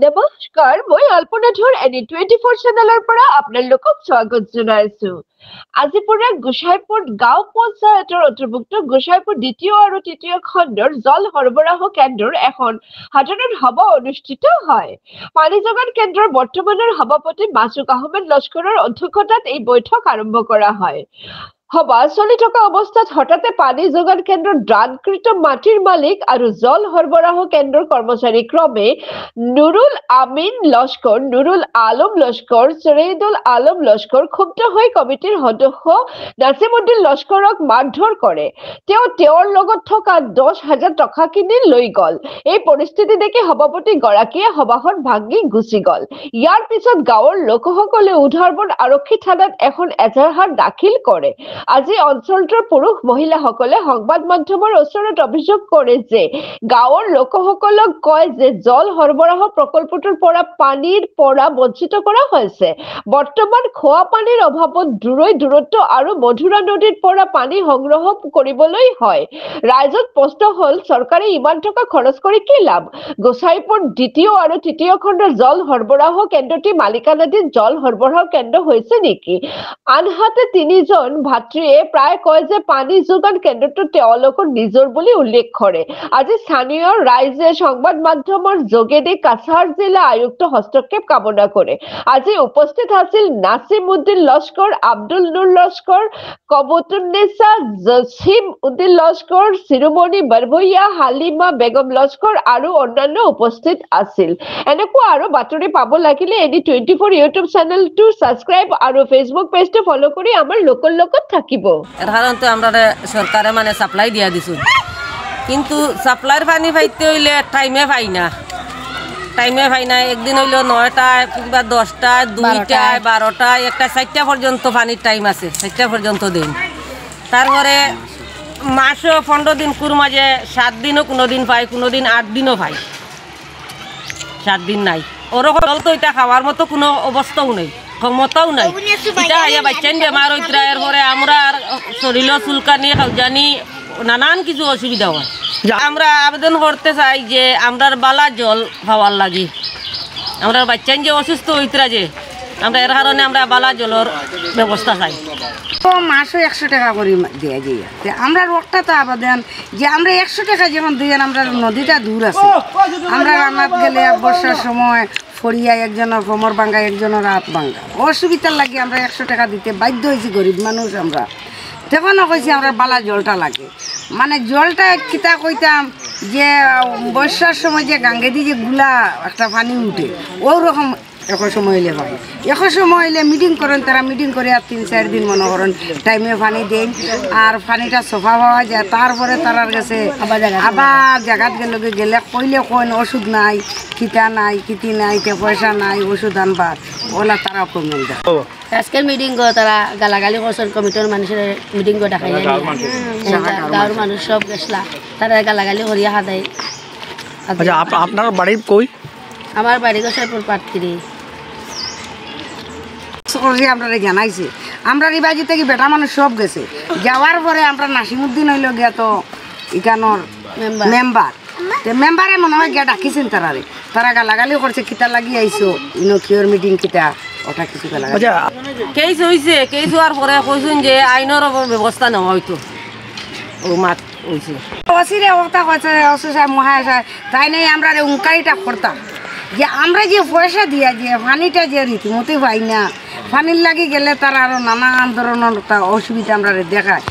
নমস্কাৰ, মই অল্পনা ধৰ NE24 চেনেলৰ পৰা আপোনালোকক স্বাগত জনাইছো। আজি পৰা গোসাইপুৰ গাঁও পঞ্চায়তৰ অন্তৰ্ভুক্ত গোসাইপুৰ দ্বিতীয় আৰু তৃতীয় খণ্ডৰ জল সৰবৰাহ কেন্দ্ৰৰ এখন সাধাৰণ সভা অনুষ্ঠিত হয়। পানী যোগান কেন্দ্ৰৰ বৰ্তমানৰ সভাপতি মাছুক আহমেদ লস্কৰৰ অধ্যক্ষতাত এই বৈঠক আৰম্ভ কৰা হয়। সভা চলি থকা অৱস্থাত হঠাতে পানী যোগান কেন্দ্ৰৰ দানকৃত মাটিৰ মালিক আৰু জল সৰবৰাহ কেন্দ্ৰৰ কৰ্মচাৰী ক্ৰমে নুৰুল আমিন লস্কর, নুরুল আলম লস্কর, শহীদুল আলম লস্কর ক্ষুব্ধ হৈ কমিটিৰ সদস্য নাছিমুদ্দিন লস্কৰক মাৰধৰ কৰে। তেওঁৰ লগত থকা 10,000 টকাখিনি লৈ গল। এই পৰিস্থিতি দেখি সভাপতি গৰাকীয়ে সভাখন ভাঙি গুচি গল। ইয়াৰ পিছত গাঁৱৰ লোকসকলে উধাৰবন আৰক্ষী থানাত এখন এজাহাৰ দাখিল কৰে। আজি অঞ্চলটোৰ পুৰুষ মহিলাসকলে সংবাদ মাধ্যমৰ ওচৰত অভিযোগ কৰে যে গাঁৱৰ লোকসকলক কয় যে জল সৰবৰাহ প্ৰকল্পটোৰ পৰা পানীৰ পৰা বঞ্চিত কৰা হৈছে। বৰ্তমান খোৱা পানীৰ অভাৱত দূৰত্ব আৰু মধুৰা নদীৰ পৰা পানী সংগ্ৰহ কৰিবলৈ হয়। ৰাইজত প্ৰশ্ন হ'ল, চৰকাৰে ইমান টকা খৰচ কৰি কি লাভ? গোসাইপুৰ দ্বিতীয় আৰু তৃতীয় খণ্ডৰ জল সৰবৰাহ কেন্দ্ৰটি মালিকানাধীন জল সৰবৰাহ কেন্দ্ৰ হৈছে নেকি? আনহাতে তিনিজন ভাতৃয়ে প্ৰায় কয় যে পানী যোগান কেন্দ্ৰটো তেওঁলোকৰ নিজৰ বুলি উল্লেখ কৰে। আজি স্থানীয় ৰাইজে সংবাদ মাধ্যমৰ যোগেদি কাছাৰ জিলা আয়ুক্ত হস্তক্ষেপ কামনা কৰে। আজি উপস্থিত আছিল নাছিমুদ্দিন লস্কর, আব্দুল নুর লস্কর, কবুতুন্নেছা, জসিম উদ্দিন লস্কর, শিরোমণি বৰভূঞা, হালিমা বেগম লস্কর আৰু অন্যান্য উপস্থিত আছিল। এনেকুৱা আৰু বাতৰি পাব লাগিলে NE24 ইউটিউব চেনেলটো সাবস্ক্রাইব আৰু ফেসবুক পেজটো ফলো কৰি আমাৰ লোকৰ লগত থাকিব। সাধারণত আমরা সরকারে মানে সাপ্লাই দিয়া দিছো, কিন্তু সাপ্লাইর পানি পাইতে হইলে টাইমে পাই না। একদিন হইলো 9টায়, কিংবা 10টায়, 2টায়, 12টায়, একটা 4টা পর্যন্ত পানির টাইম আছে, 4টা পর্যন্ত দিন। তারপরে মাসও 15 দিন কুর মাঝে 7 দিনও কোনো দিন পাই, কোনো দিন 8 দিনও পাই, 7 দিন নাই। ওরকম তো এটা খাওয়ার মতো কোনো অবস্থাও নেই, ক্ষমতাও নাই। এটা আইয়া বাচ্চান বেমার হইতরা, এরপরে আমরা শরীর চুলকানি, খাউজানি, নানান কিছু অসুবিধা হয়। আমরা আবেদন করতে চাই যে আমরার বালা জল পাওয়ার লাগি, আমরা বাচ্চান যে অসুস্থ হইতরা যে আমরা এর কারণে আমরা বালা জলের ব্যবস্থা চাই। মাসও 100 টাকা করে দেওয়া যায়। আমরা রোগটা তো আবেদন যে আমরা 100 টাকা যখন দিই, আমরা নদীটা দূর আছে, আমরা রান্নাত গেলে বর্ষার সময় ফরিয়া একজনের কোমর ভাঙ্গা, একজনের হাত ভাঙ্গা, অসুবিধার লাগে আমরা 100 টাকা দিতে বাধ্য হয়েছি, গরিব মানুষ আমরা। তখনও কইছি আমরা বালা জলটা লাগে, মানে জলটা কিতা কইতাম যে বর্ষার সময় যে গাঙ্গেদি যে গুলা একটা পানি উঠে, ওরকম এখন সময় হইলে পাই। এখন সময় হইলে মিটিং করেন, তারা মিটিং করে আর 3-4 দিন মনে করেন টাইমে পানি দেন, আর পানিটা সফা পাওয়া যায়। তারপরে তারার কাছে আবার জায়গাত গেলে কইলে কোন ওষুধ নাই, কিতা নাই, কিতি নাই, পয়সা নাই, ওষুধ আনবার ওলা তারা কমিয়ে দেয়। আজকের মিটিং তারা গালাগালি করছেন, কমিটির মানুষের মিটিং দেখাই গাঁর মানুষ সব গেছলা, তারা গালাগালি করিয়া হাদাই। আপনার বাড়ির কই? আমার বাড়ি গোসাইপুর পাটকিরি। আমরা জানাইছে আমরা রিবাজি থেকে বেটা মানুষ সব গেছে, যাওয়ার পরে আমরা নাসিমুদ্দিন হইল গিয়া তো ইকানোর মেম্বারে মনে হয় গিয়া ডাকিছেন তারারে, তারা গালাগালি করছে কিতা লাগি আইসো ইনো কিওর মিটিং কিতা ওটা কিছু গালাগালি। কেস হয়েছে, কেস হওয়ার পরে কইছেন যে আইনের ব্যবস্থা নেওয়া হইতো, ও মাত হয়েছে অসিরে ওটা কইছে অসুসায় মহাশয়, তাই নেই আমরা উঙ্কারিটা করতাম যে আমরা যে পয়সা দিয়া যে পানিটা যে রীতিমতো পাই না, পানির লাগি গেলে তারা আরো নানান ধরনের অসুবিধা আমরা দেখায়।